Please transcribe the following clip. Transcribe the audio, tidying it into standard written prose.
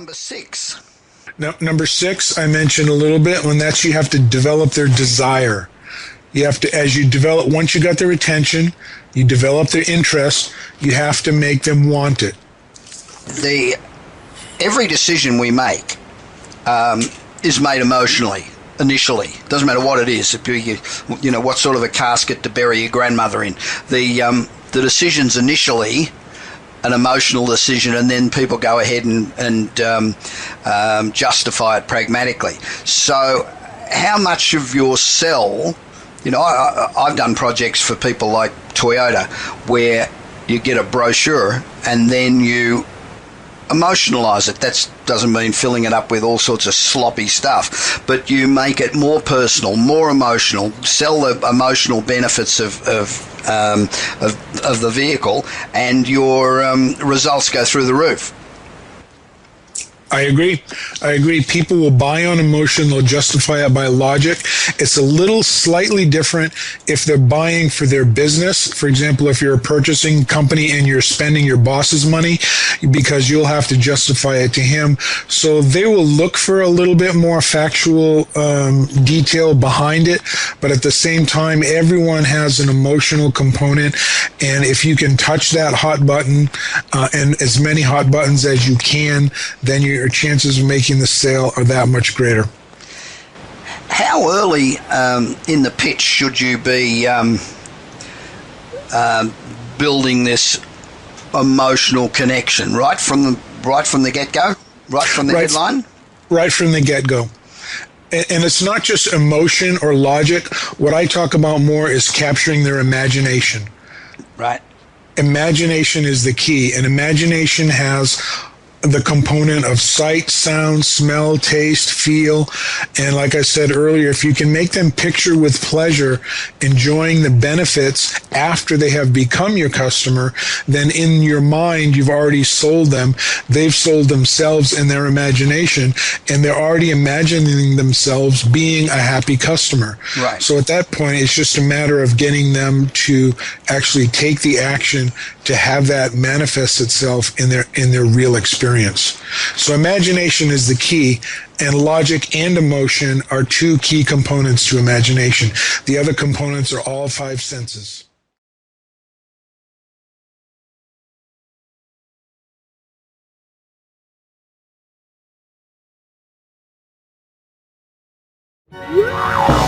number 6? Now, number 6, I mentioned a little bit, when that's you have to develop their desire. You have to, as you develop, once you got their attention, you develop their interest, you have to make them want it. Every decision we make is made emotionally, initially. Doesn't matter what it is. You know, what sort of a casket to bury your grandmother in. The decision's initially an emotional decision, and then people go ahead and justify it pragmatically. So how much of your sell, you know, I've done projects for people like Toyota where you get a brochure and then you emotionalize it. That doesn't mean filling it up with all sorts of sloppy stuff, but you make it more personal, more emotional, sell the emotional benefits of the vehicle, and your results go through the roof. I agree. People will buy on emotion. They'll justify it by logic. It's a little slightly different if they're buying for their business. For example, if you're a purchasing company and you're spending your boss's money, because you'll have to justify it to him. So they will look for a little bit more factual detail behind it. But at the same time, everyone has an emotional component. And if you can touch that hot button, and as many hot buttons as you can, then your chances of making the sale are that much greater. How early in the pitch should you be building this emotional connection? Right from the get-go? Right from the headline? Right from the get-go. And it's not just emotion or logic. What I talk about more is capturing their imagination. Right. Imagination is the key, and imagination has the component of sight, sound, smell, taste, feel. And like I said earlier, if you can make them picture with pleasure, enjoying the benefits after they have become your customer, then in your mind, you've already sold them. They've sold themselves in their imagination, and they're already imagining themselves being a happy customer. Right. So at that point, it's just a matter of getting them to actually take the action to have that manifest itself in their real experience. So imagination is the key, and logic and emotion are 2 key components to imagination. The other components are all 5 senses. Yeah.